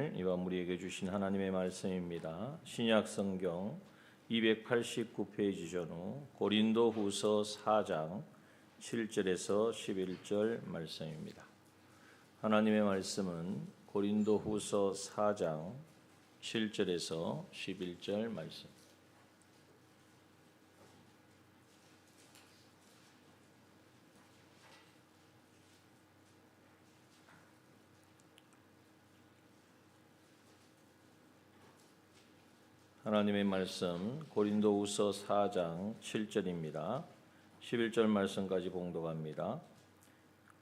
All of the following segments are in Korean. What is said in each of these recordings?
오늘 이와 우리에게 주신 하나님의 말씀입니다. 신약 성경 289페이지 전후 고린도후서 4장 7절에서 11절 말씀입니다. 하나님의 말씀은 고린도후서 4장 7절에서 11절 말씀. 하나님의 말씀 고린도후서 4장 7절입니다. 11절 말씀까지 봉독합니다.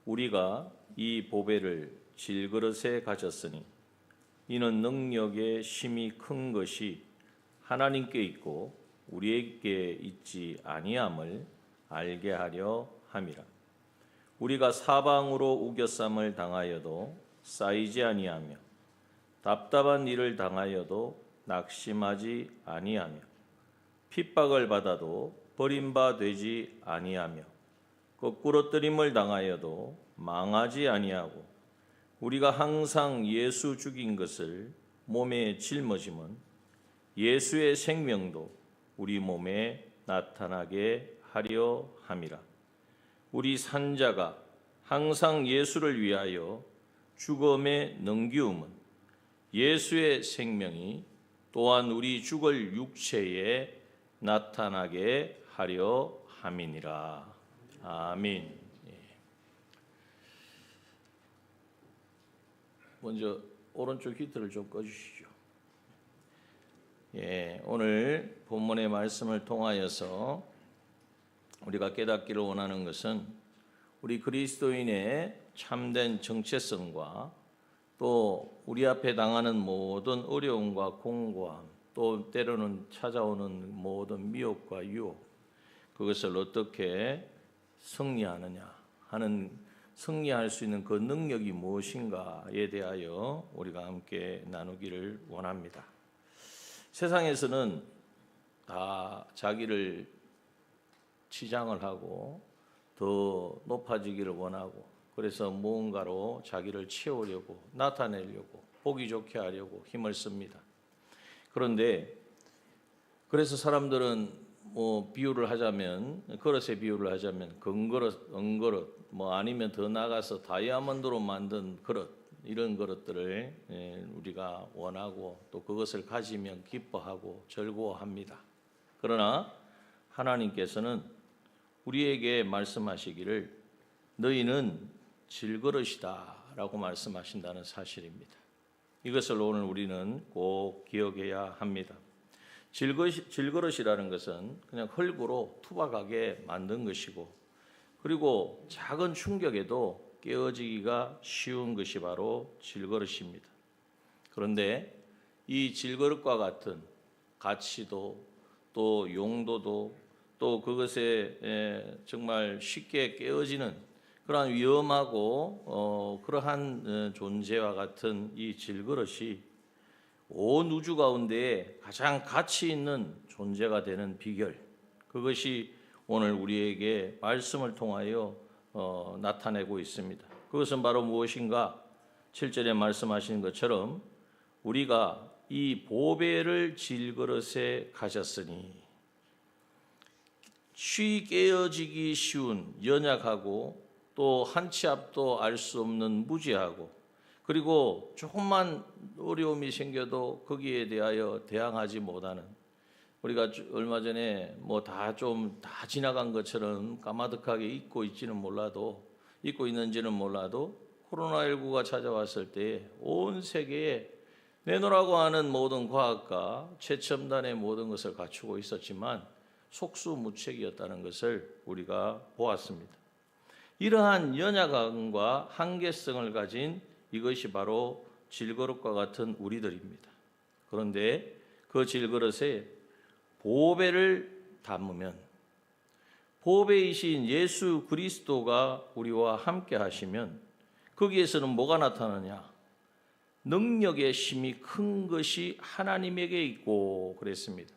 우리가 이 보배를 질그릇에 가졌으니 이는 능력의 힘이 큰 것이 하나님께 있고 우리에게 있지 아니함을 알게 하려 함이라. 우리가 사방으로 우겨쌈을 당하여도 쌓이지 아니하며 답답한 일을 당하여도 낙심하지 아니하며 핍박을 받아도 버림바 되지 아니하며 거꾸러뜨림을 당하여도 망하지 아니하고 우리가 항상 예수 죽인 것을 몸에 짊어짐은 예수의 생명도 우리 몸에 나타나게 하려 함이라. 우리 산자가 항상 예수를 위하여 죽음에 넘기움은 예수의 생명이 또한 우리 죽을 육체에 나타나게 하려 함이니라. 아멘. 먼저 오른쪽 히트를 좀 꺼주시죠. 오늘 본문의 말씀을 통하여서 우리가 깨닫기를 원하는 것은 우리 그리스도인의 참된 정체성과 또 우리 앞에 당하는 모든 어려움과 공고함, 또 때로는 찾아오는 모든 미혹과 유혹, 그것을 어떻게 승리하느냐 하는, 승리할 수 있는 그 능력이 무엇인가에 대하여 우리가 함께 나누기를 원합니다. 세상에서는 다 자기를 치장을 하고 더 높아지기를 원하고, 그래서 무언가로 자기를 채우려고, 나타내려고, 보기 좋게 하려고 힘을 씁니다. 그런데 그래서 사람들은 비유를 하자면, 그릇의 비유를 하자면 금그릇, 은그릇, 아니면 더 나아가서 다이아몬드로 만든 그릇, 이런 그릇들을 우리가 원하고 또 그것을 가지면 기뻐하고 즐거워합니다. 그러나 하나님께서는 우리에게 말씀하시기를 너희는 질그릇이다 라고 말씀하신다는 사실입니다. 이것을 오늘 우리는 꼭 기억해야 합니다. 질그릇이라는 것은 그냥 흙으로 투박하게 만든 것이고, 그리고 작은 충격에도 깨어지기가 쉬운 것이 바로 질그릇입니다. 그런데 이 질그릇과 같은 가치도 또 용도도 또 그것에 정말 쉽게 깨어지는 그러한 위험하고 그러한 존재와 같은 이 질그릇이 온 우주 가운데에 가장 가치 있는 존재가 되는 비결, 그것이 오늘 우리에게 말씀을 통하여 나타내고 있습니다. 그것은 바로 무엇인가? 7절에 말씀하신 것처럼 우리가 이 보배를 질그릇에 가졌으니, 쉬 깨어지기 쉬운 연약하고 또 한 치 앞도 알 수 없는 무지하고, 그리고 조금만 어려움이 생겨도 거기에 대하여 대항하지 못하는, 우리가 얼마 전에 다 지나간 것처럼 까마득하게 잊고 있는지는 몰라도 코로나19가 찾아왔을 때 온 세계에 내놓으라고 하는 모든 과학과 최첨단의 모든 것을 갖추고 있었지만 속수무책이었다는 것을 우리가 보았습니다. 이러한 연약함과 한계성을 가진 이것이 바로 질그릇과 같은 우리들입니다. 그런데 그 질그릇에 보배를 담으면, 보배이신 예수 그리스도가 우리와 함께 하시면 거기에서는 뭐가 나타나냐? 능력의 힘이 큰 것이 하나님에게 있고 그랬습니다.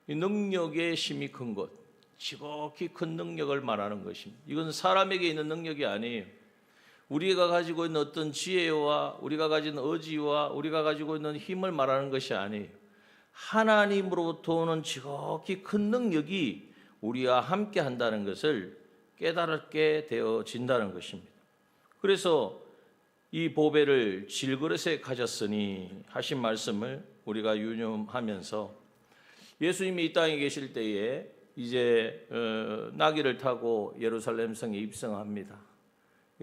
이 능력의 힘이 큰 것, 지극히 큰 능력을 말하는 것입니다. 이건 사람에게 있는 능력이 아니에요. 우리가 가지고 있는 어떤 지혜와 우리가 가진 의지와 우리가 가지고 있는 힘을 말하는 것이 아니에요. 하나님으로부터 오는 지극히 큰 능력이 우리와 함께 한다는 것을 깨달게 되어진다는 것입니다. 그래서 이 보배를 질그릇에 가졌으니 하신 말씀을 우리가 유념하면서 예수님이 이 땅에 계실 때에 이제 나귀를 타고 예루살렘 성에 입성합니다.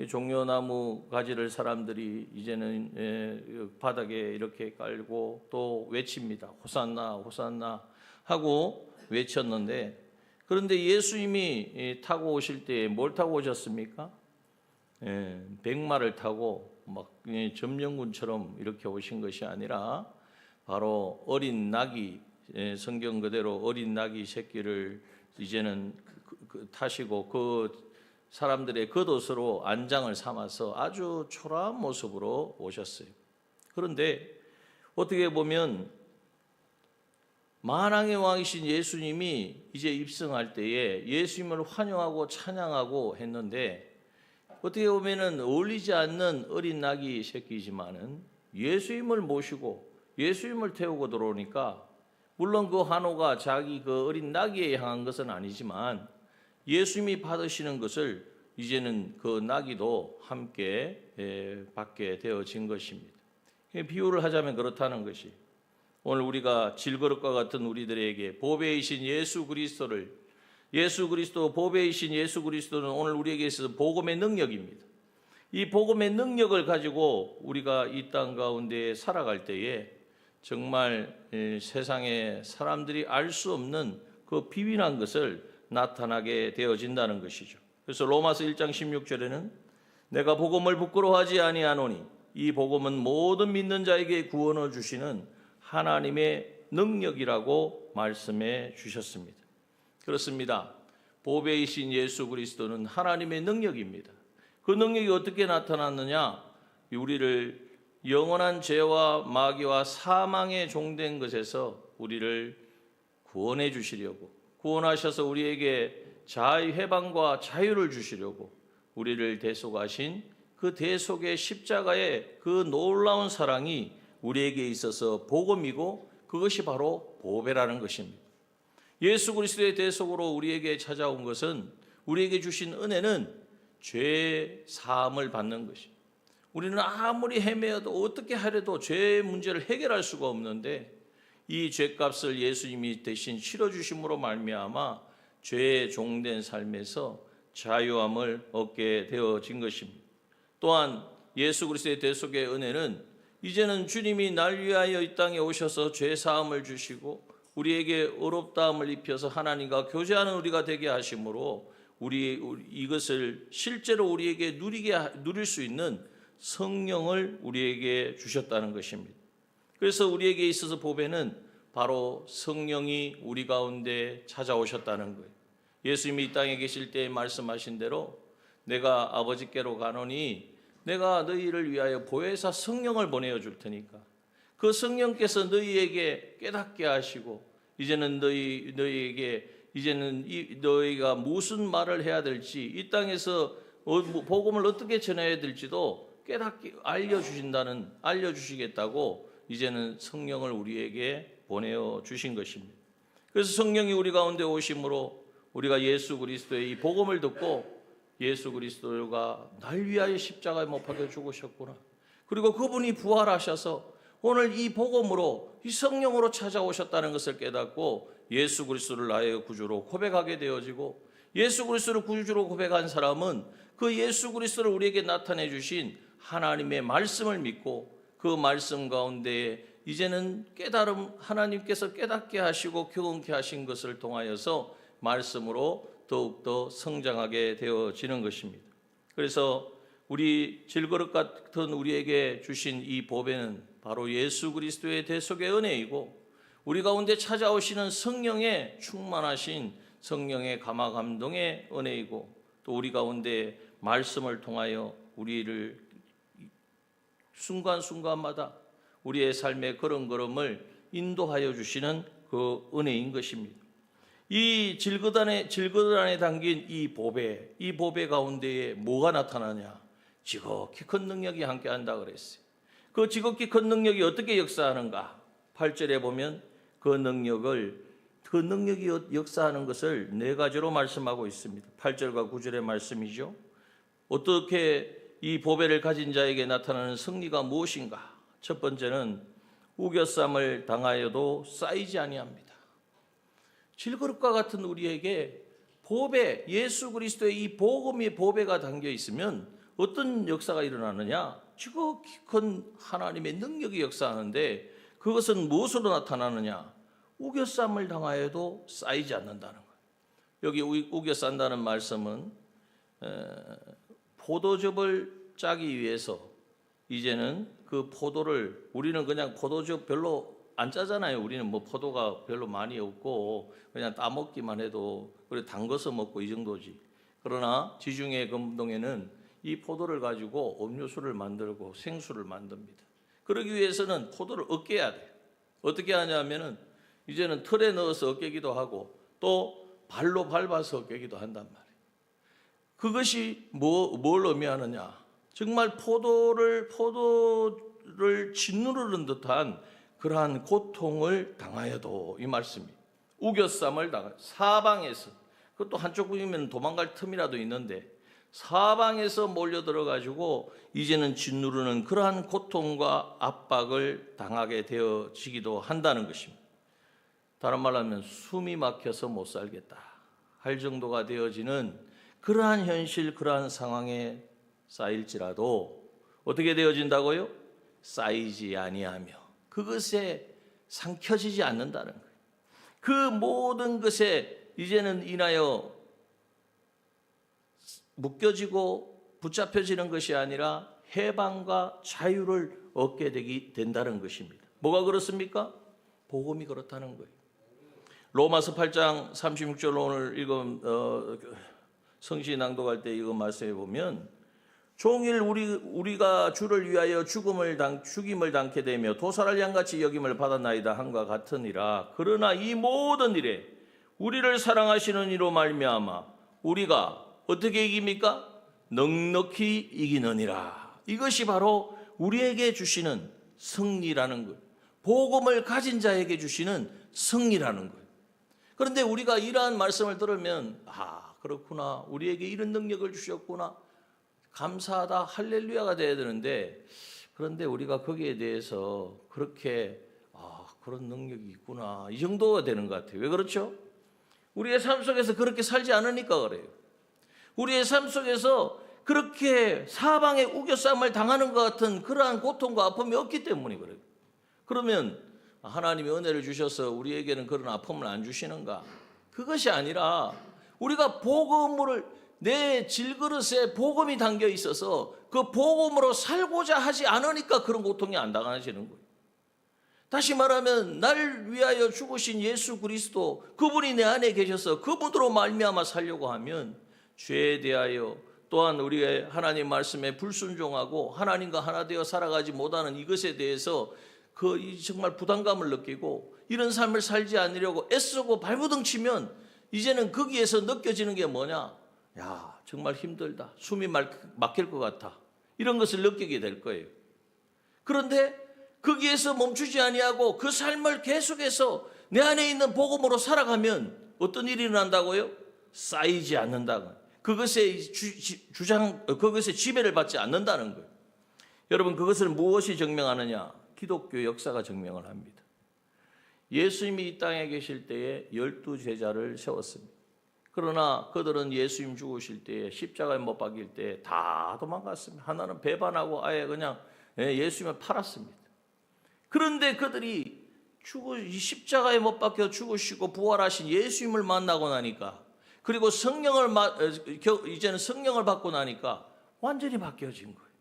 종려나무 가지를 사람들이 이제는 바닥에 이렇게 깔고 또 외칩니다. 호산나 호산나 하고 외쳤는데, 그런데 예수님이 타고 오실 때에 뭘 타고 오셨습니까? 백마를 타고 막 점령군처럼 이렇게 오신 것이 아니라 바로 어린 나귀, 성경 그대로 어린 나귀 새끼를 이제는 타시고 그 사람들의 겉옷으로 안장을 삼아서 아주 초라한 모습으로 오셨어요. 그런데 어떻게 보면 만왕의 왕이신 예수님이 이제 입성할 때에 예수님을 환영하고 찬양하고 했는데, 어떻게 보면은 어울리지 않는 어린 나귀 새끼지만은 예수님을 모시고 예수님을 태우고 들어오니까, 물론 그 환호가 자기 그 어린 나귀에 향한 것은 아니지만 예수님이 받으시는 것을 이제는 그 나귀도 함께 받게 되어진 것입니다. 비유를 하자면 그렇다는 것이, 오늘 우리가 질그릇과 같은 우리들에게 보배이신 예수 그리스도 보배이신 예수 그리스도는 오늘 우리에게 있어서 복음의 능력입니다. 이 복음의 능력을 가지고 우리가 이 땅 가운데 살아갈 때에 정말 세상에 사람들이 알 수 없는 그 비밀한 것을 나타나게 되어진다는 것이죠. 그래서 로마서 1장 16절에는 내가 복음을 부끄러워하지 아니하노니 이 복음은 모든 믿는 자에게 구원을 주시는 하나님의 능력이라고 말씀해 주셨습니다. 그렇습니다. 보배이신 예수 그리스도는 하나님의 능력입니다. 그 능력이 어떻게 나타났느냐? 우리를 영원한 죄와 마귀와 사망에 종된 것에서 우리를 구원해 주시려고, 구원하셔서 우리에게 해방과 자유를 주시려고 우리를 대속하신 그 대속의 십자가의 그 놀라운 사랑이 우리에게 있어서 복음이고, 그것이 바로 보배라는 것입니다. 예수 그리스도의 대속으로 우리에게 찾아온 것은, 우리에게 주신 은혜는 죄 사함을 받는 것입니다. 우리는 아무리 헤매어도 어떻게 하려도 죄의 문제를 해결할 수가 없는데, 이 죄값을 예수님이 대신 치러주심으로 말미암아 죄에 종된 삶에서 자유함을 얻게 되어진 것입니다. 또한 예수 그리스도의 대속의 은혜는 이제는 주님이 날 위하여 이 땅에 오셔서 죄 사함을 주시고 우리에게 의롭다함을 입혀서 하나님과 교제하는 우리가 되게 하심으로 이것을 실제로 우리에게 누릴 수 있는 성령을 우리에게 주셨다는 것입니다. 그래서 우리에게 있어서 보배는 바로 성령이 우리 가운데 찾아오셨다는 거예요. 예수님이 이 땅에 계실 때 말씀하신 대로 내가 아버지께로 가노니 내가 너희를 위하여 보혜사 성령을 보내어 줄 테니까 그 성령께서 너희에게 깨닫게 하시고 이제는 너희가 무슨 말을 해야 될지, 이 땅에서 복음을 어떻게 전해야 될지도 깨닫게 알려주시겠다고 이제는 성령을 우리에게 보내어 주신 것입니다. 그래서 성령이 우리 가운데 오심으로 우리가 예수 그리스도의 이 복음을 듣고, 예수 그리스도가 날 위하여 십자가에 못 박혀 죽으셨구나, 그리고 그분이 부활하셔서 오늘 이 복음으로 이 성령으로 찾아오셨다는 것을 깨닫고 예수 그리스도를 나의 구주로 고백하게 되어지고, 예수 그리스도를 구주로 고백한 사람은 그 예수 그리스도를 우리에게 나타내 주신 하나님의 말씀을 믿고 그 말씀 가운데 이제는 하나님께서 깨닫게 하시고 경험케 하신 것을 통하여서 말씀으로 더욱더 성장하게 되어지는 것입니다. 그래서 우리 질그릇 같은 우리에게 주신 이 보배는 바로 예수 그리스도의 대속의 은혜이고, 우리 가운데 찾아오시는 성령의 충만하신 성령의 감화 감동의 은혜이고, 또 우리 가운데 말씀을 통하여 우리를 순간순간마다 우리의 삶의 걸음걸음을 인도하여 주시는 그 은혜인 것입니다. 이 질그릇 안에 담긴 이 보배 가운데에 뭐가 나타나냐? 지극히 큰 능력이 함께한다 그랬어요. 그 지극히 큰 능력이 어떻게 역사하는가? 8절에 보면 그 능력이 역사하는 것을 네 가지로 말씀하고 있습니다. 8절과 9절의 말씀이죠. 어떻게 이 보배를 가진 자에게 나타나는 승리가 무엇인가? 첫 번째는 우겨쌈을 당하여도 쌓이지 아니합니다. 질그릇과 같은 우리에게 보배, 예수 그리스도의 이 복음의 보배가 담겨 있으면 어떤 역사가 일어나느냐? 지극히 큰 하나님의 능력이 역사하는데 그것은 무엇으로 나타나느냐? 우겨쌈을 당하여도 쌓이지 않는다는 거예요. 여기 우겨 싼다는 말씀은 포도즙을 짜기 위해서 이제는 그 포도를, 우리는 그냥 포도즙 별로 안 짜잖아요. 우리는 뭐 포도가 별로 많이 없고 그냥 따먹기만 해도 그래 담궈서 먹고 이 정도지. 그러나 지중해 금동에는 이 포도를 가지고 음료수를 만들고 생수를 만듭니다. 그러기 위해서는 포도를 으깨야 돼요. 어떻게 하냐면은 이제는 틀에 넣어서 으깨기도 하고 또 발로 밟아서 으깨기도 한단 말이에요. 그것이 뭘 의미하느냐? 정말 포도를 짓누르는 듯한 그러한 고통을 당하여도, 이 말씀이 우겨쌈을 당하여 사방에서, 그것도 한쪽이면 도망갈 틈이라도 있는데 사방에서 몰려들어가지고 이제는 짓누르는 그러한 고통과 압박을 당하게 되어지기도 한다는 것입니다. 다른 말로 하면 숨이 막혀서 못 살겠다 할 정도가 되어지는 그러한 현실, 그러한 상황에 쌓일지라도 어떻게 되어진다고요? 쌓이지 아니하며 그것에 삼켜지지 않는다는 거예요. 그 모든 것에 이제는 인하여 묶여지고 붙잡혀지는 것이 아니라 해방과 자유를 얻게 된다는 것입니다. 뭐가 그렇습니까? 복음이 그렇다는 거예요. 로마서 8장 36절 오늘 성시 낭독할 때 이거 말씀해 보면 종일 우리가 주를 위하여 죽임을 당케 되며 도살할 양같이 여김을 받았나이다 함과 같으니라. 그러나 이 모든 일에 우리를 사랑하시는 이로 말미암아 우리가 어떻게 이깁니까? 넉넉히 이기느니라. 이것이 바로 우리에게 주시는 승리라는 것, 복음을 가진 자에게 주시는 승리라는 것. 그런데 우리가 이러한 말씀을 들으면 그렇구나, 우리에게 이런 능력을 주셨구나, 감사하다, 할렐루야가 돼야 되는데, 그런데 우리가 거기에 대해서 그렇게 그런 능력이 있구나 이 정도가 되는 것 같아요. 왜 그렇죠? 우리의 삶 속에서 그렇게 살지 않으니까 그래요. 우리의 삶 속에서 그렇게 사방에 우겨쌈을 당하는 것 같은 그러한 고통과 아픔이 없기 때문에 그래요. 그러면 하나님이 은혜를 주셔서 우리에게는 그런 아픔을 안 주시는가? 그것이 아니라 우리가 복음을, 내 질그릇에 복음이 담겨 있어서 그 복음으로 살고자 하지 않으니까 그런 고통이 안 당하시는 거예요. 다시 말하면 날 위하여 죽으신 예수 그리스도, 그분이 내 안에 계셔서 그분으로 말미암아 살려고 하면 죄에 대하여, 또한 우리의 하나님 말씀에 불순종하고 하나님과 하나 되어 살아가지 못하는 이것에 대해서 정말 부담감을 느끼고 이런 삶을 살지 않으려고 애쓰고 발부둥치면 이제는 거기에서 느껴지는 게 뭐냐? 정말 힘들다, 숨이 막힐 것 같아, 이런 것을 느끼게 될 거예요. 그런데 거기에서 멈추지 아니하고 그 삶을 계속해서 내 안에 있는 복음으로 살아가면 어떤 일이 일어난다고요? 쌓이지 않는다고. 그것에 지배를 받지 않는다는 거예요. 여러분, 그것을 무엇이 증명하느냐? 기독교 역사가 증명을 합니다. 예수님이 이 땅에 계실 때에 12제자를 세웠습니다. 그러나 그들은 예수님 죽으실 때에 십자가에 못 박힐 때 다 도망갔습니다. 하나는 배반하고 아예 그냥 예수님을 팔았습니다. 그런데 그들이 십자가에 못 박혀 죽으시고 부활하신 예수님을 만나고 나니까, 그리고 이제는 성령을 받고 나니까 완전히 바뀌어진 거예요.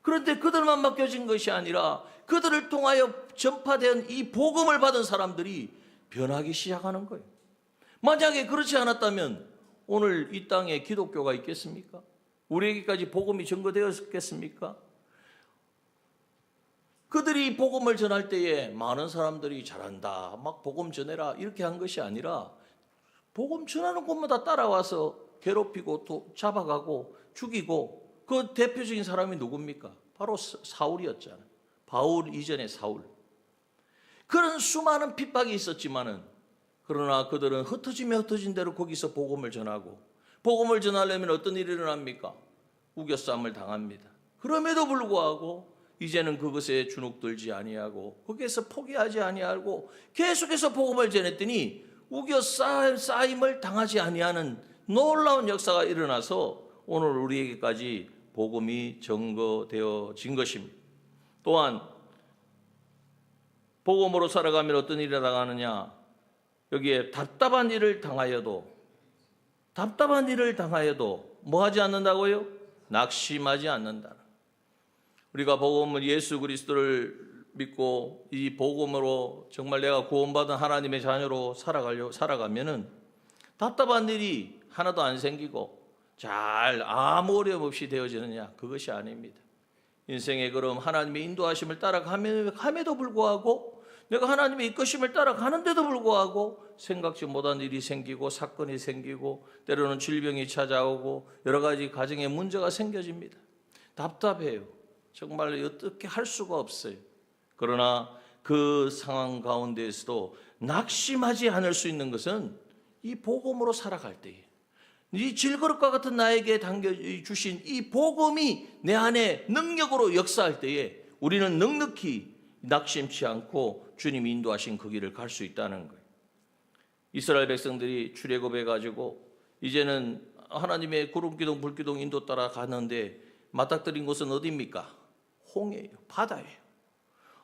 그런데 그들만 바뀌어진 것이 아니라 그들을 통하여 전파된 이 복음을 받은 사람들이 변하기 시작하는 거예요. 만약에 그렇지 않았다면 오늘 이 땅에 기독교가 있겠습니까? 우리에게까지 복음이 전거되었겠습니까? 그들이 복음을 전할 때에 많은 사람들이 잘한다, 막 복음 전해라 이렇게 한 것이 아니라 복음 전하는 곳마다 따라와서 괴롭히고 또 잡아가고 죽이고 그 대표적인 사람이 누굽니까? 바로 사울이었잖아요. 바울 이전의 사울. 그런 수많은 핍박이 있었지만은, 그러나 그들은 흩어지면 흩어진 대로 거기서 복음을 전하고, 복음을 전하려면 어떤 일이 일어납니까? 우겨싸움을 당합니다. 그럼에도 불구하고 이제는 그것에 주눅들지 아니하고 거기에서 포기하지 아니하고 계속해서 복음을 전했더니 우겨싸임을 당하지 아니하는 놀라운 역사가 일어나서 오늘 우리에게까지 복음이 증거되어진 것입니다. 또한 복음으로 살아가면 어떤 일이 당하느냐? 여기에 답답한 일을 당하여도 뭐 하지 않는다고요? 낙심하지 않는다. 우리가 복음을 예수 그리스도를 믿고 이 복음으로 정말 내가 구원받은 하나님의 자녀로 살아가면은 답답한 일이 하나도 안 생기고 잘 아무 어려움 없이 되어지느냐? 그것이 아닙니다. 인생의 걸음 하나님의 인도하심을 따라감에도 불구하고 내가 하나님의 이끄심을 따라가는데도 불구하고 생각지 못한 일이 생기고 사건이 생기고 때로는 질병이 찾아오고 여러 가지 가정에 문제가 생겨집니다. 답답해요. 정말 어떻게 할 수가 없어요. 그러나 그 상황 가운데에서도 낙심하지 않을 수 있는 것은 이 복음으로 살아갈 때에 이 질그릇과 같은 나에게 당겨주신 이 복음이 내 안에 능력으로 역사할 때에 우리는 넉넉히 낙심치 않고 주님이 인도하신 그 길을 갈 수 있다는 거예요. 이스라엘 백성들이 출애굽해 가지고 이제는 하나님의 구름기둥 불기둥 인도 따라 가는데 맞닥뜨린 곳은 어디입니까? 홍해예요. 바다예요.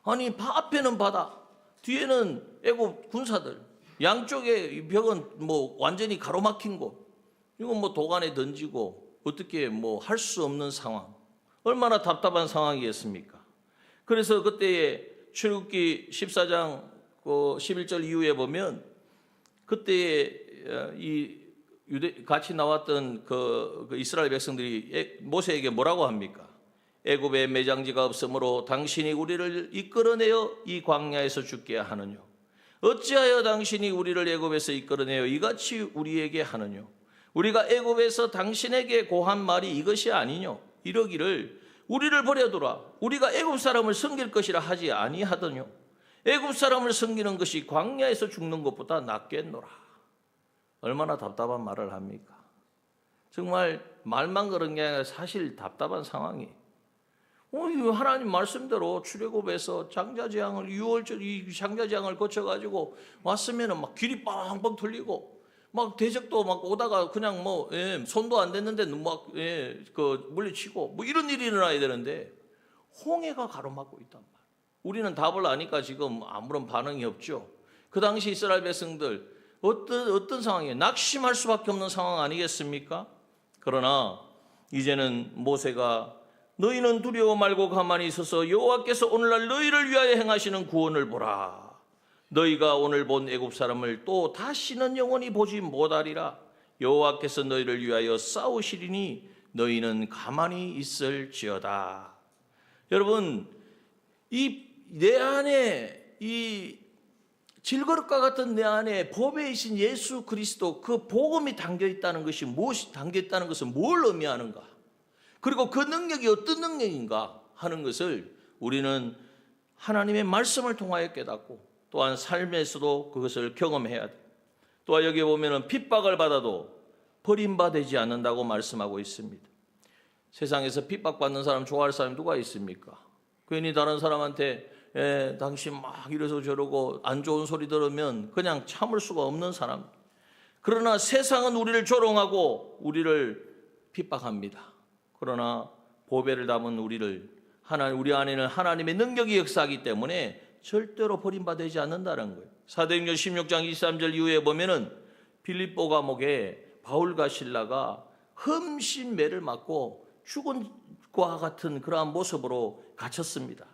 아니 앞에는 바다, 뒤에는 애굽 군사들, 양쪽에 벽은 뭐 완전히 가로막힌 곳. 이건 뭐 도간에 던지고 어떻게 뭐 할 수 없는 상황. 얼마나 답답한 상황이었습니까? 그래서 그때에 출애굽기 14장 11절 이후에 보면 그때에 같이 나왔던 그 이스라엘 백성들이 모세에게 뭐라고 합니까? 애굽에 매장지가 없으므로 당신이 우리를 이끌어내어 이 광야에서 죽게 하느뇨? 어찌하여 당신이 우리를 애굽에서 이끌어내어 이같이 우리에게 하느뇨? 우리가 애굽에서 당신에게 고한 말이 이것이 아니뇨? 이러기를 우리를 버려두라. 우리가 애굽 사람을 섬길 것이라 하지 아니하더뇨? 애굽 사람을 섬기는 것이 광야에서 죽는 것보다 낫겠노라. 얼마나 답답한 말을 합니까? 정말 말만 그런 게 아니라 사실 답답한 상황이. 하나님 말씀대로 출애굽에서 장자재앙을 6월절 이 장자재앙을 거쳐가지고 왔으면은 막 길이 빵빵 뚫리고 막 대적도 막 오다가 그냥 손도 안 댔는데 물리치고 뭐 이런 일이 일어나야 되는데 홍해가 가로막고 있단 말이에요. 우리는 답을 아니까 지금 아무런 반응이 없죠. 그 당시 이스라엘 백성들 어떤 상황이에요? 낙심할 수밖에 없는 상황 아니겠습니까? 그러나 이제는 모세가 너희는 두려워 말고 가만히 있어서 여호와께서 오늘날 너희를 위하여 행하시는 구원을 보라. 너희가 오늘 본 애굽 사람을 또 다시는 영원히 보지 못하리라. 여호와께서 너희를 위하여 싸우시리니 너희는 가만히 있을지어다. 여러분, 내 안에 이 질그릇과 같은 내 안에 보배이신 예수 그리스도 그 복음이 담겨 있다는 것이 무엇이 담겨 있다는 것은 뭘 의미하는가? 그리고 그 능력이 어떤 능력인가 하는 것을 우리는 하나님의 말씀을 통하여 깨닫고 또한 삶에서도 그것을 경험해야 돼. 또한 여기 보면은 핍박을 받아도 버림받지 않는다고 말씀하고 있습니다. 세상에서 핍박받는 사람 좋아할 사람이 누가 있습니까? 괜히 다른 사람한테 당신 막 이래서 저러고 안 좋은 소리 들으면 그냥 참을 수가 없는 사람. 그러나 세상은 우리를 조롱하고 우리를 핍박합니다. 그러나 보배를 담은 우리 안에는 하나님의 능력이 역사하기 때문에 절대로 버림받지 않는다는 거예요. 사도행전 16장 23절 이후에 보면은 빌립보 감옥에 바울과 실라가 흠씬 매를 맞고 죽은 과 같은 그러한 모습으로 갇혔습니다.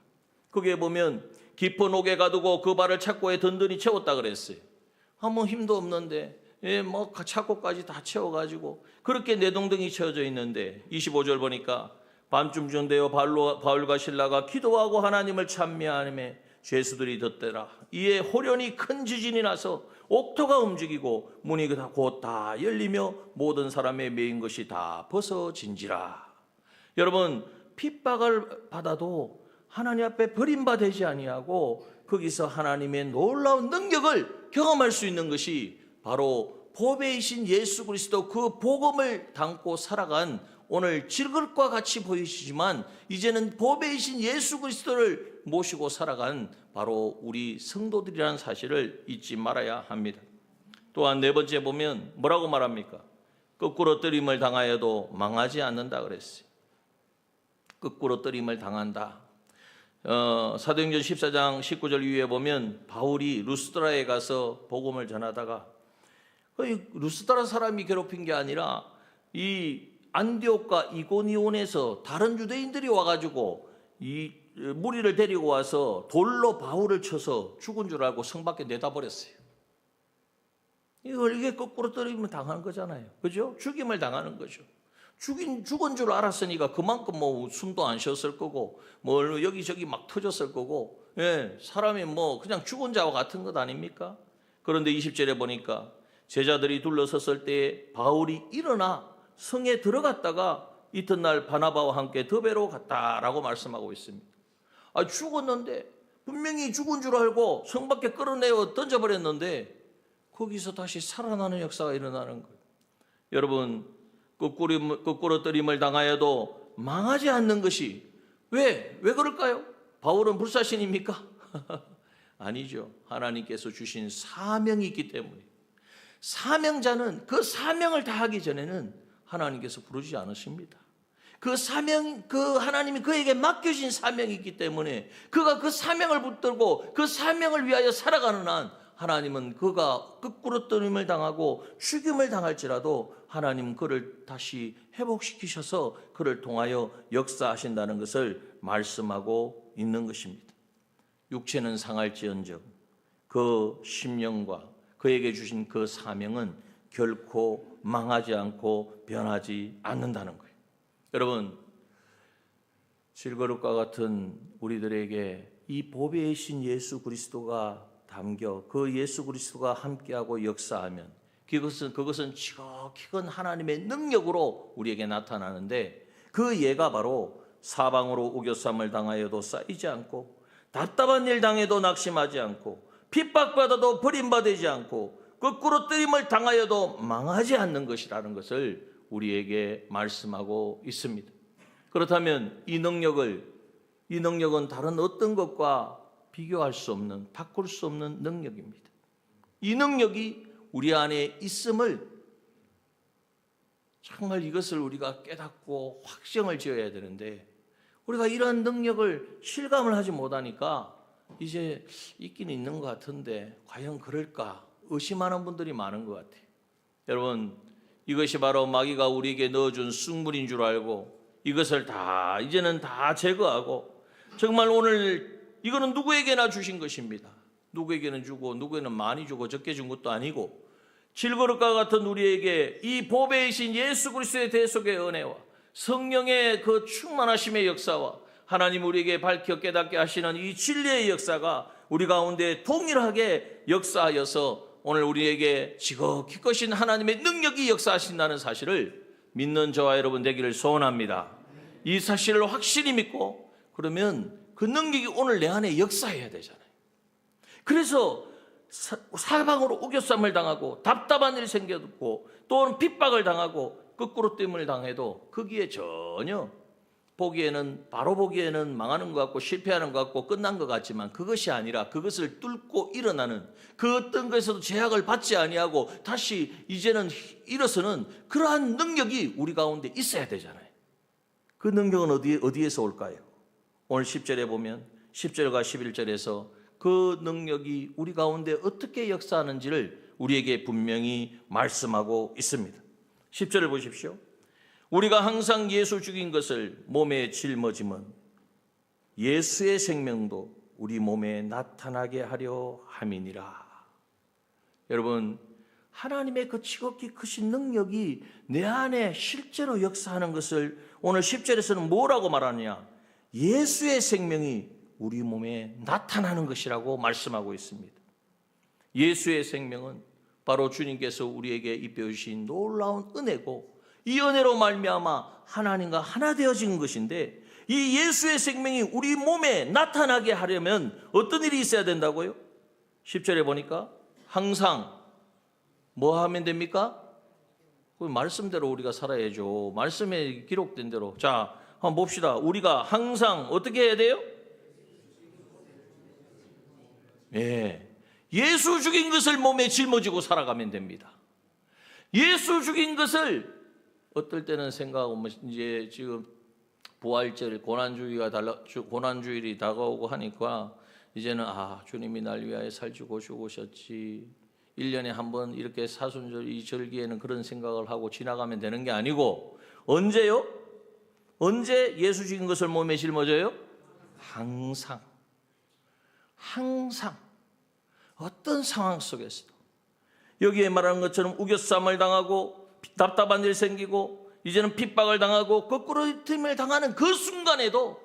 거기에 보면 깊은 옥에 가두고 그 발을 착고에 든든히 채웠다 그랬어요. 아무 힘도 없는데 착고까지 다 채워가지고 그렇게 내동댕이 채워져 있는데 25절 보니까 밤쯤 되어 바울과 실라가 기도하고 하나님을 찬미하며 죄수들이 듣더라. 이에 호련히 큰 지진이 나서 옥토가 움직이고 문이 곧 다 열리며 모든 사람의 매인 것이 다 벗어진지라. 여러분, 핍박을 받아도 하나님 앞에 버림받지 아니하고 거기서 하나님의 놀라운 능력을 경험할 수 있는 것이 바로 보배이신 예수 그리스도, 그 복음을 담고 살아간, 오늘 질것과 같이 보이시지만 이제는 보배이신 예수 그리스도를 모시고 살아간 바로 우리 성도들이라는 사실을 잊지 말아야 합니다. 또한 네 번째 보면 뭐라고 말합니까? 거꾸로 뜨림을 당하여도 망하지 않는다 그랬어요. 거꾸로 뜨림을 당한다. 사도행전 14장 19절 이후에 보면 바울이 루스드라에 가서 복음을 전하다가, 루스드라 사람이 괴롭힌 게 아니라 이 안디옥과 이고니온에서 다른 유대인들이 와가지고 이 무리를 데리고 와서 돌로 바울을 쳐서 죽은 줄 알고 성 밖에 내다버렸어요. 이게 거꾸로 때리면 당하는 거잖아요. 그죠? 죽임을 당하는 거죠. 죽은 줄 알았으니까 그만큼 뭐 숨도 안 쉬었을 거고, 뭐 여기저기 막 터졌을 거고, 사람이 뭐 그냥 죽은 자와 같은 것 아닙니까? 그런데 20절에 보니까 제자들이 둘러섰을 때 바울이 일어나 성에 들어갔다가 이튿날 바나바와 함께 더베로 갔다라고 말씀하고 있습니다. 죽었는데, 분명히 죽은 줄 알고 성 밖에 끌어내어 던져버렸는데 거기서 다시 살아나는 역사가 일어나는 거예요. 여러분, 거꾸로 뜨림을 당하여도 망하지 않는 것이 왜 그럴까요? 바울은 불사신입니까? 아니죠. 하나님께서 주신 사명이 있기 때문에. 사명자는 그 사명을 다하기 전에는 하나님께서 부르지 않으십니다. 그 하나님이 그에게 맡겨진 사명이 있기 때문에 그가 그 사명을 붙들고 그 사명을 위하여 살아가는 한 하나님은 그가 거꾸로 뜨림을 당하고 죽임을 당할지라도 하나님은 그를 다시 회복시키셔서 그를 통하여 역사하신다는 것을 말씀하고 있는 것입니다. 육체는 상할지언정 그 심령과 그에게 주신 그 사명은 결코 망하지 않고 변하지 않는다는 거예요. 여러분, 질거릇과 같은 우리들에게 이 보배이신 예수 그리스도가 담겨 그 예수 그리스도가 함께하고 역사하면 그것은 지극히 큰 하나님의 능력으로 우리에게 나타나는데, 그 예가 바로 사방으로 우겨쌈을 당하여도 쌓이지 않고 답답한 일 당해도 낙심하지 않고 핍박받아도 버림받지 않고 거꾸로 뜨림을 당하여도 망하지 않는 것이라는 것을 우리에게 말씀하고 있습니다. 그렇다면 이 능력은 다른 어떤 것과 비교할 수 없는, 바꿀 수 없는 능력입니다. 이 능력이 우리 안에 있음을, 정말 이것을 우리가 깨닫고 확정을 지어야 되는데, 우리가 이러한 능력을 실감을 하지 못하니까 이제 있긴 있는 것 같은데 과연 그럴까 의심하는 분들이 많은 것 같아요. 여러분, 이것이 바로 마귀가 우리에게 넣어준 쑥물인 줄 알고 이것을 이제는 다 제거하고, 정말 오늘 이거는 누구에게나 주신 것입니다. 누구에게는 주고 누구에게는 많이 주고 적게 준 것도 아니고, 질거릇과 같은 우리에게 이 보배이신 예수 그리스도의 대속의 은혜와 성령의 그 충만하심의 역사와 하나님 우리에게 밝혀 깨닫게 하시는 이 진리의 역사가 우리 가운데 동일하게 역사하여서 오늘 우리에게 지극히 크신 하나님의 능력이 역사하신다는 사실을 믿는 저와 여러분 되기를 소원합니다. 이 사실을 확실히 믿고, 그러면 그 능력이 오늘 내 안에 역사해야 되잖아요. 그래서 사방으로 우겨쌈을 당하고 답답한 일이 생겼고 또는 핍박을 당하고 거꾸로 뜨림을 당해도 거기에 전혀 바로 보기에는 망하는 것 같고 실패하는 것 같고 끝난 것 같지만, 그것이 아니라 그것을 뚫고 일어나는, 그 어떤 것에서도 제약을 받지 아니하고 다시 이제는 일어서는 그러한 능력이 우리 가운데 있어야 되잖아요. 그 능력은 어디에서 올까요? 오늘 10절에 보면 10절과 11절에서 그 능력이 우리 가운데 어떻게 역사하는지를 우리에게 분명히 말씀하고 있습니다. 10절을 보십시오. 우리가 항상 예수 죽인 것을 몸에 짊어짐은 예수의 생명도 우리 몸에 나타나게 하려 함이니라. 여러분, 하나님의 그 지극히 크신 능력이 내 안에 실제로 역사하는 것을 오늘 10절에서는 뭐라고 말하느냐? 예수의 생명이 우리 몸에 나타나는 것이라고 말씀하고 있습니다. 예수의 생명은 바로 주님께서 우리에게 입혀주신 놀라운 은혜고, 이 은혜로 말미암아 하나님과 하나 되어진 것인데, 이 예수의 생명이 우리 몸에 나타나게 하려면 어떤 일이 있어야 된다고요? 10절에 보니까 항상 뭐 하면 됩니까? 그 말씀대로 우리가 살아야죠. 말씀에 기록된 대로. 자, 한번 봅시다. 우리가 항상 어떻게 해야 돼요? 예, 예수 죽인 것을 몸에 짊어지고 살아가면 됩니다. 예수 죽인 것을 어떨 때는 생각하고, 이제 지금 부활절 고난주일이 다가오고 하니까 이제는 주님이 날 위하여 살주고 죽으셨지, 1년에 한 번 이렇게 사순절 이 절기에는 그런 생각을 하고 지나가면 되는 게 아니고, 언제요? 언제 예수 죽인 것을 몸에 짊어져요? 항상 어떤 상황 속에서도. 여기에 말하는 것처럼 우겨쌈을 당하고 답답한 일 생기고 이제는 핍박을 당하고 거꾸로 틈을 당하는 그 순간에도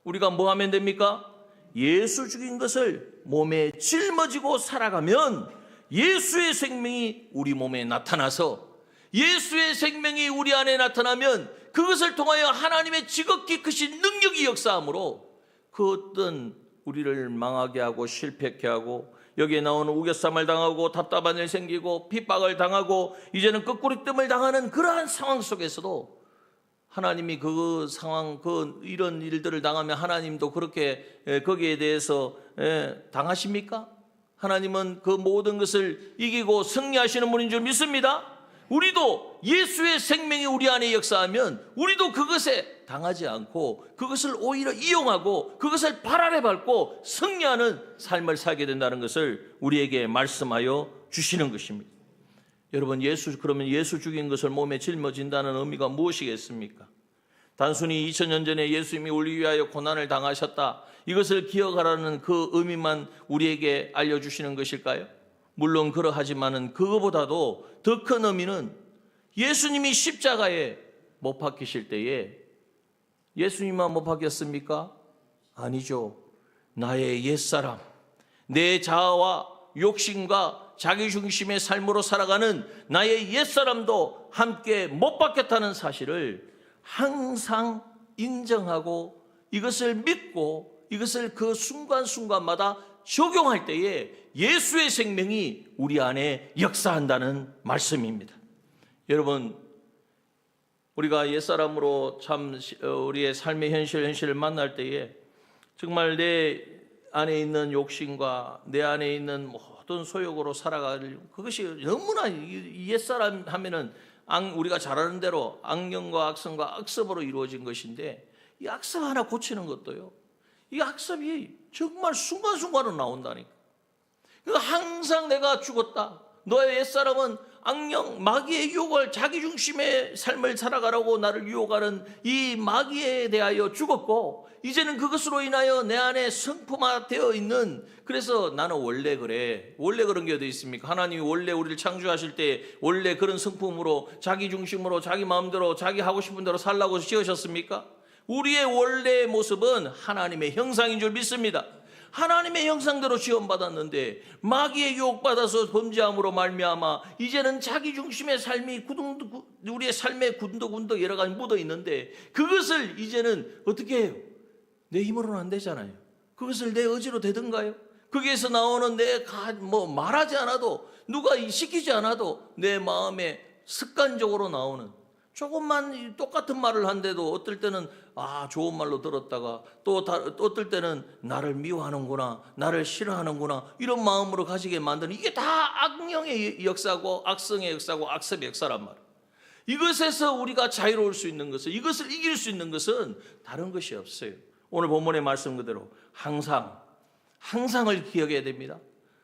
우리가 뭐 하면 됩니까? 예수 죽인 것을 몸에 짊어지고 살아가면 예수의 생명이 우리 몸에 나타나서, 예수의 생명이 우리 안에 나타나면 그것을 통하여 하나님의 지극히 크신 능력이 역사함으로 그 어떤 우리를 망하게 하고 실패케 하고, 여기에 나오는 우겨쌈을 당하고 답답한 일 생기고 핍박을 당하고 이제는 거꾸리뜸을 당하는 그러한 상황 속에서도 하나님이 그 상황, 이런 일들을 당하면 하나님도 그렇게 거기에 대해서 당하십니까? 하나님은 그 모든 것을 이기고 승리하시는 분인 줄 믿습니다. 우리도 예수의 생명이 우리 안에 역사하면 우리도 그것에 당하지 않고 그것을 오히려 이용하고 그것을 발 아래 밟고 승리하는 삶을 살게 된다는 것을 우리에게 말씀하여 주시는 것입니다. 여러분, 그러면 예수 죽인 것을 몸에 짊어진다는 의미가 무엇이겠습니까? 단순히 2000년 전에 예수님이 우리 위하여 고난을 당하셨다, 이것을 기억하라는 그 의미만 우리에게 알려주시는 것일까요? 물론 그러하지만은 그거보다도 더 큰 의미는 예수님이 십자가에 못 박히실 때에 예수님만 못 박혔습니까? 아니죠. 나의 옛사람, 내 자아와 욕심과 자기중심의 삶으로 살아가는 나의 옛사람도 함께 못 박혔다는 사실을 항상 인정하고 이것을 믿고 이것을 그 순간순간마다 적용할 때에 예수의 생명이 우리 안에 역사한다는 말씀입니다. 여러분, 우리가 옛사람으로 참 우리의 삶의 현실을 만날 때에 정말 내 안에 있는 욕심과 내 안에 있는 모든 소욕으로 살아갈, 그것이 너무나 옛사람 하면은 우리가 잘 아는 대로 악령과 악성과 악습으로 이루어진 것인데, 이 악습 하나 고치는 것도요, 이 악습이 정말 순간순간으로 나온다니까. 항상 내가 죽었다, 너의 옛사람은 악령, 마귀의 유혹을, 자기중심의 삶을 살아가라고 나를 유혹하는 이 마귀에 대하여 죽었고, 이제는 그것으로 인하여 내 안에 성품화되어 있는, 그래서 나는 원래 그런 게 어디 있습니까? 하나님이 원래 우리를 창조하실 때 원래 그런 성품으로 자기중심으로 자기 마음대로 자기 하고 싶은 대로 살라고 지으셨습니까? 우리의 원래의 모습은 하나님의 형상인 줄 믿습니다. 하나님의 형상대로 지원받았는데 마귀의 유혹받아서 범죄함으로 말미암아 이제는 자기중심의 삶이 우리의 삶에 군더군더 여러 가지 묻어 있는데, 그것을 이제는 어떻게 해요? 내 힘으로는 안 되잖아요. 그것을 내 의지로 되든가요? 거기에서 나오는 말하지 않아도, 누가 시키지 않아도 내 마음에 습관적으로 나오는, 조금만 똑같은 말을 한데도 어떨 때는 좋은 말로 들었다가 또 어떨 때는 나를 미워하는구나, 나를 싫어하는구나, 이런 마음으로 가지게 만드는, 이게 다 악령의 역사고 악성의 역사고 악습의 역사란 말이에요. 이것에서 우리가 자유로울 수 있는 것은, 이것을 이길 수 있는 것은 다른 것이 없어요. 오늘 본문의 말씀 그대로 항상을 기억해야 됩니다.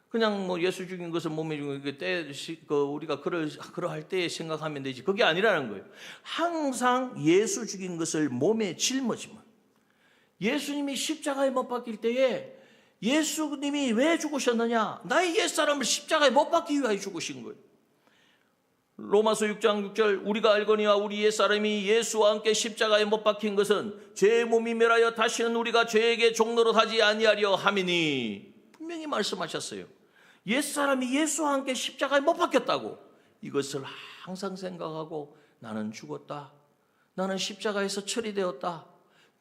그냥 예수 죽인 것을 몸에 죽인 때 우리가 그러할 때 생각하면 되지, 그게 아니라는 거예요. 항상 예수 죽인 것을 몸에 짊어지면, 예수님이 십자가에 못 박힐 때에 예수님이 왜 죽으셨느냐? 나의 옛사람을 십자가에 못 박히기 위하여 죽으신 거예요. 로마서 6장 6절, 우리가 알거니와 우리 옛사람이 예수와 함께 십자가에 못 박힌 것은 죄의 몸이 멸하여 다시는 우리가 죄에게 종노릇 하지 아니하려 함이니, 분명히 말씀하셨어요. 옛사람이 예수와 함께 십자가에 못 박혔다고. 이것을 항상 생각하고 나는 죽었다. 나는 십자가에서 처리되었다.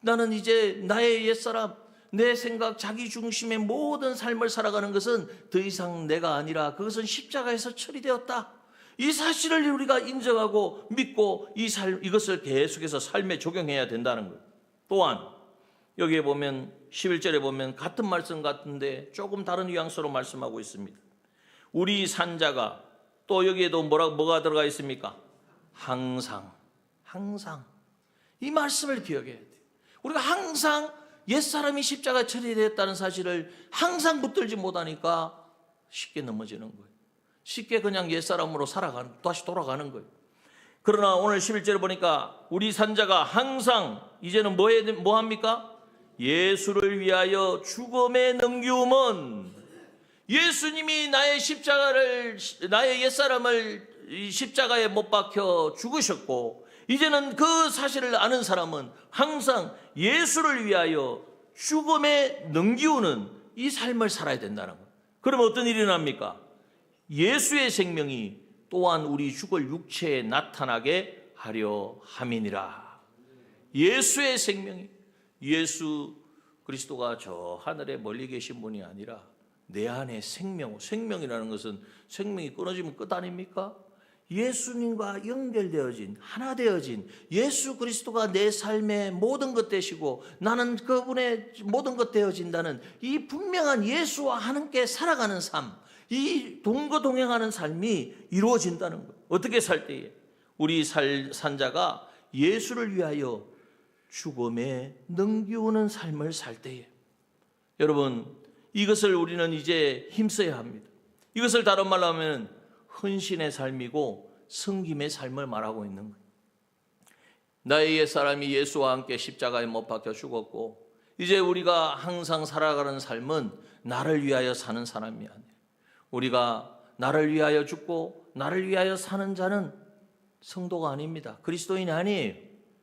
나는 이제 나의 옛사람, 내 생각, 자기 중심의 모든 삶을 살아가는 것은 더 이상 내가 아니라 그것은 십자가에서 처리되었다. 이 사실을 우리가 인정하고 믿고 이것을 계속해서 삶에 적용해야 된다는 거예요. 또한 여기에 보면 11절에 보면 같은 말씀 같은데 조금 다른 뉘앙스로 말씀하고 있습니다. 우리 산자가, 또 여기에도 뭐가 들어가 있습니까? 항상 이 말씀을 기억해야 돼요. 우리가 항상 옛사람이 십자가 처리되었다는 사실을 항상 붙들지 못하니까 쉽게 넘어지는 거예요. 쉽게 그냥 옛사람으로 다시 돌아가는 거예요. 그러나 오늘 11절에 보니까 우리 산자가 항상 이제는 뭐 합니까? 예수를 위하여 죽음에 넘기움은, 예수님이 나의 옛사람을 십자가에 못 박혀 죽으셨고, 이제는 그 사실을 아는 사람은 항상 예수를 위하여 죽음에 넘기우는 이 삶을 살아야 된다는 거예요. 그러면 어떤 일이 일어납니까? 예수의 생명이 또한 우리 죽을 육체에 나타나게 하려 함이니라. 예수의 생명이, 예수 그리스도가 저 하늘에 멀리 계신 분이 아니라 내 안에 생명이라는 것은 생명이 끊어지면 끝 아닙니까? 예수님과 연결되어진, 하나 되어진 예수 그리스도가 내 삶의 모든 것 되시고 나는 그분의 모든 것 되어진다는 이 분명한 예수와 함께 살아가는 삶, 이 동거동행하는 삶이 이루어진다는 거예요. 어떻게 살 때에? 우리 산자가 예수를 위하여 죽음에 넘기우는 삶을 살 때에, 여러분, 이것을 우리는 이제 힘써야 합니다. 이것을 다른 말로 하면 헌신의 삶이고 섬김의 삶을 말하고 있는 거예요. 나의 옛사람이 예수와 함께 십자가에 못 박혀 죽었고, 이제 우리가 항상 살아가는 삶은 나를 위하여 사는 사람이 아니에요. 우리가 나를 위하여 죽고 나를 위하여 사는 자는 성도가 아닙니다. 그리스도인이 아니에요.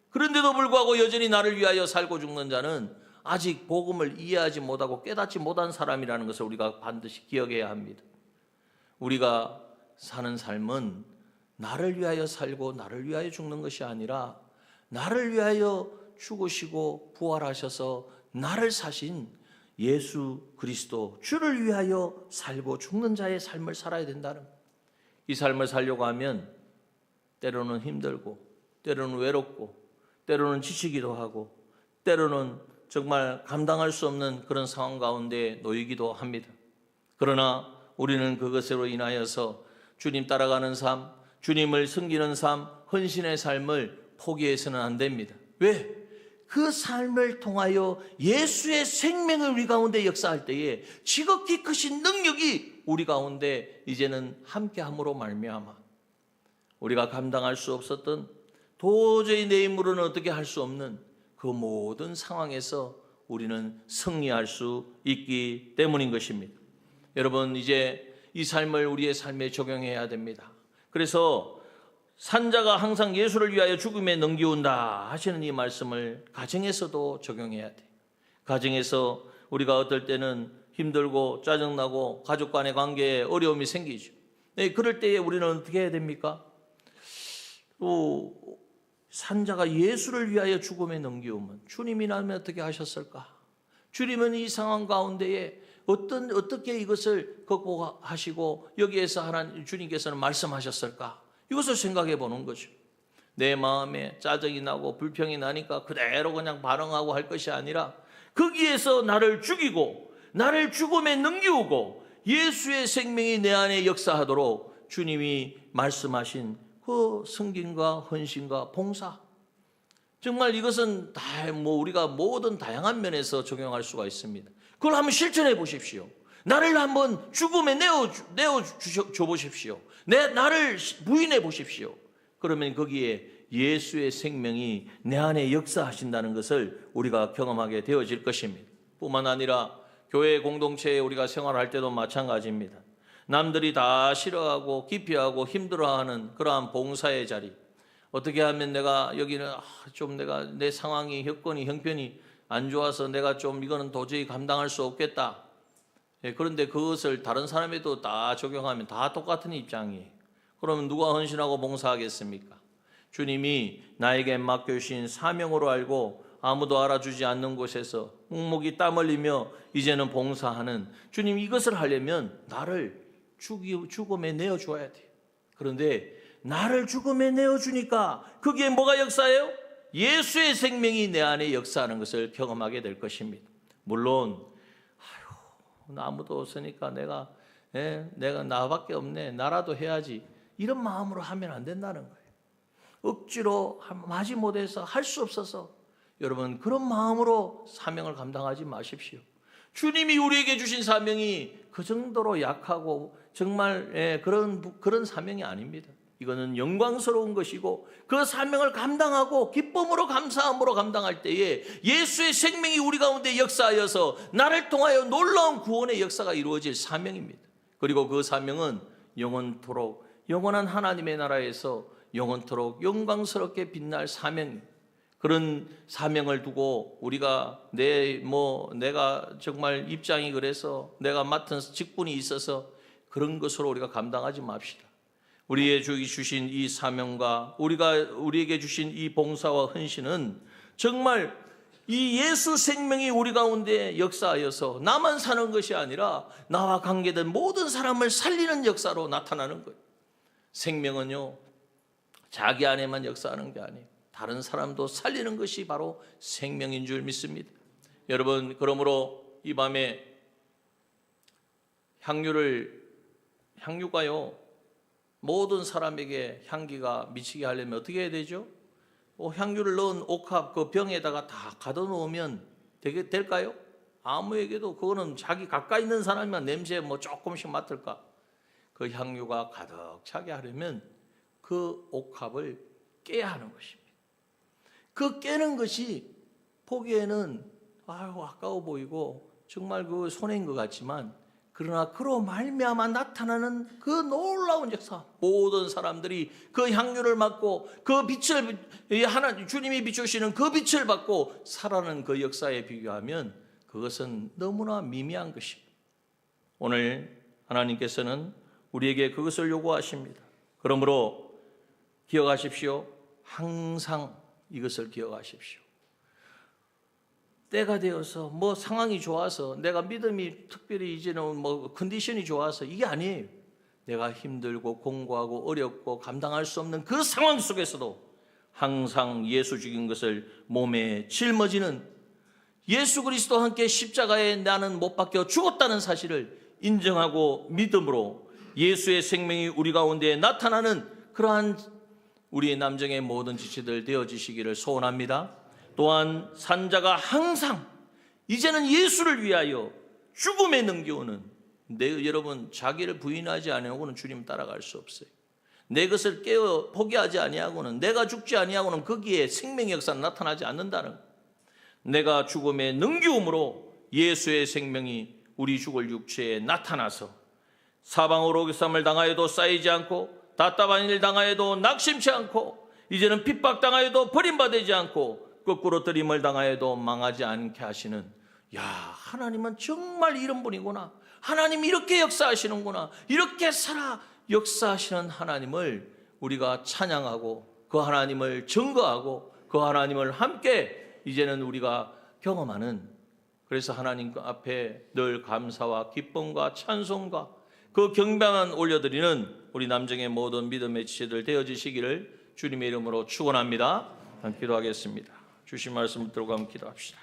그런데도 불구하고 여전히 나를 위하여 살고 죽는 자는 아직 복음을 이해하지 못하고 깨닫지 못한 사람이라는 것을 우리가 반드시 기억해야 합니다. 우리가 사는 삶은 나를 위하여 살고 나를 위하여 죽는 것이 아니라 나를 위하여 죽으시고 부활하셔서 나를 사신 예수 그리스도, 주를 위하여 살고 죽는 자의 삶을 살아야 된다는 거예요. 이 삶을 살려고 하면 때로는 힘들고, 때로는 외롭고, 때로는 지치기도 하고, 때로는 정말 감당할 수 없는 그런 상황 가운데 놓이기도 합니다. 그러나 우리는 그것으로 인하여서 주님 따라가는 삶, 주님을 섬기는 삶, 헌신의 삶을 포기해서는 안 됩니다. 왜? 그 삶을 통하여 예수의 생명을 우리 가운데 역사할 때에 지극히 크신 능력이 우리 가운데 이제는 함께함으로 말미암아 우리가 감당할 수 없었던, 도저히 내 힘으로는 어떻게 할 수 없는 그 모든 상황에서 우리는 승리할 수 있기 때문인 것입니다. 여러분, 이제 이 삶을 우리의 삶에 적용해야 됩니다. 그래서 산자가 항상 예수를 위하여 죽음에 넘기운다 하시는 이 말씀을 가정에서도 적용해야 돼요. 가정에서 우리가 어떨 때는 힘들고 짜증나고 가족 간의 관계에 어려움이 생기죠. 네, 그럴 때에 우리는 어떻게 해야 됩니까? 산자가 예수를 위하여 죽음에 넘기우면 주님이라면 어떻게 하셨을까? 주님은 이 상황 가운데에 어떻게 이것을 극복하시고 여기에서 주님께서는 말씀하셨을까? 이것을 생각해 보는 거죠. 내 마음에 짜증이 나고 불평이 나니까 그대로 그냥 반응하고 할 것이 아니라 거기에서 나를 죽이고 나를 죽음에 넘기우고 예수의 생명이 내 안에 역사하도록 주님이 말씀하신 그 섬김과 헌신과 봉사, 정말 이것은 다 우리가 모든 다양한 면에서 적용할 수가 있습니다. 그걸 한번 실천해 보십시오. 나를 한번 죽음에 내어줘 보십시오. 나를 부인해 보십시오. 그러면 거기에 예수의 생명이 내 안에 역사하신다는 것을 우리가 경험하게 되어질 것입니다. 뿐만 아니라 교회 공동체에 우리가 생활할 때도 마찬가지입니다. 남들이 다 싫어하고 기피하고 힘들어하는 그러한 봉사의 자리, 어떻게 하면 내가 여기는 좀 내가 내 상황이 형편이 안 좋아서 내가 좀 이거는 도저히 감당할 수 없겠다. 그런데 그것을 다른 사람에도 다 적용하면 다 똑같은 입장이에요. 그러면 누가 헌신하고 봉사하겠습니까? 주님이 나에게 맡겨주신 사명으로 알고 아무도 알아주지 않는 곳에서 묵묵히 땀 흘리며 이제는 봉사하는 주님, 이것을 하려면 나를 죽음에 내어줘야 돼요. 그런데 나를 죽음에 내어주니까 거기에 뭐가 역사예요? 예수의 생명이 내 안에 역사하는 것을 경험하게 될 것입니다. 물론 아무도 없으니까 내가 나밖에 없네, 나라도 해야지, 이런 마음으로 하면 안 된다는 거예요. 억지로 마지못해서 할 수 없어서 여러분 그런 마음으로 사명을 감당하지 마십시오. 주님이 우리에게 주신 사명이 그 정도로 약하고 정말 그런 사명이 아닙니다. 이거는 영광스러운 것이고 그 사명을 감당하고 기쁨으로 감사함으로 감당할 때에 예수의 생명이 우리 가운데 역사하여서 나를 통하여 놀라운 구원의 역사가 이루어질 사명입니다. 그리고 그 사명은 영원토록 영원한 하나님의 나라에서 영원토록 영광스럽게 빛날 사명입니다. 그런 사명을 두고 우리가 내가 정말 입장이 그래서 내가 맡은 직분이 있어서 그런 것으로 우리가 감당하지 맙시다. 우리에게 주신 이 사명과 우리에게 주신 이 봉사와 헌신은 정말 이 예수 생명이 우리 가운데 역사하여서 나만 사는 것이 아니라 나와 관계된 모든 사람을 살리는 역사로 나타나는 거예요. 생명은요, 자기 안에만 역사하는 게 아니에요. 다른 사람도 살리는 것이 바로 생명인 줄 믿습니다. 여러분, 그러므로 이 밤에 향유가요, 모든 사람에게 향기가 미치게 하려면 어떻게 해야 되죠? 향유를 넣은 옥합 그 병에다가 다 가둬놓으면 될까요? 아무에게도. 그거는 자기 가까이 있는 사람이만 냄새 조금씩 맡을까? 그 향유가 가득 차게 하려면 그 옥합을 깨야 하는 것입니다. 그 깨는 것이 보기에는 아까워 보이고 정말 그 손해인 것 같지만, 그러나 그로 말미암아 나타나는 그 놀라운 역사, 모든 사람들이 그 향유를 맡고 그 빛을 주님이 비추시는 그 빛을 받고 살아나는 그 역사에 비교하면 그것은 너무나 미미한 것입니다. 오늘 하나님께서는 우리에게 그것을 요구하십니다. 그러므로 기억하십시오. 항상 이것을 기억하십시오. 때가 되어서 상황이 좋아서 내가 믿음이 특별히 이제는 컨디션이 좋아서 이게 아니에요. 내가 힘들고 공고하고 어렵고 감당할 수 없는 그 상황 속에서도 항상 예수 죽인 것을 몸에 짊어지는, 예수 그리스도와 함께 십자가에 나는 못 박혀 죽었다는 사실을 인정하고 믿음으로 예수의 생명이 우리 가운데 나타나는 그러한 우리의 남정의 모든 지체들 되어지시기를 소원합니다. 또한 산자가 항상 이제는 예수를 위하여 죽음에 넘겨오는, 여러분 자기를 부인하지 아니하고는 주님 따라갈 수 없어요. 내 것을 포기하지 아니하고는, 내가 죽지 아니하고는 거기에 생명의 역사는 나타나지 않는다는 것. 내가 죽음에 넘겨옴으로 예수의 생명이 우리 죽을 육체에 나타나서 사방으로 교삼을 당하여도 쌓이지 않고, 답답한 일 당하여도 낙심치 않고, 이제는 핍박당하여도 버림받지 않고, 거꾸로 들임을 당하여도 망하지 않게 하시는, 하나님은 정말 이런 분이구나, 하나님이 이렇게 역사하시는구나, 이렇게 역사하시는 하나님을 우리가 찬양하고 그 하나님을 증거하고 그 하나님을 함께 이제는 우리가 경험하는, 그래서 하나님 앞에 늘 감사와 기쁨과 찬송과 그 경배만 올려드리는 우리 남정의 모든 믿음의 지체들 되어지시기를 주님의 이름으로 축원합니다. 기도하겠습니다. 주신 말씀 들고 한번 기도합시다.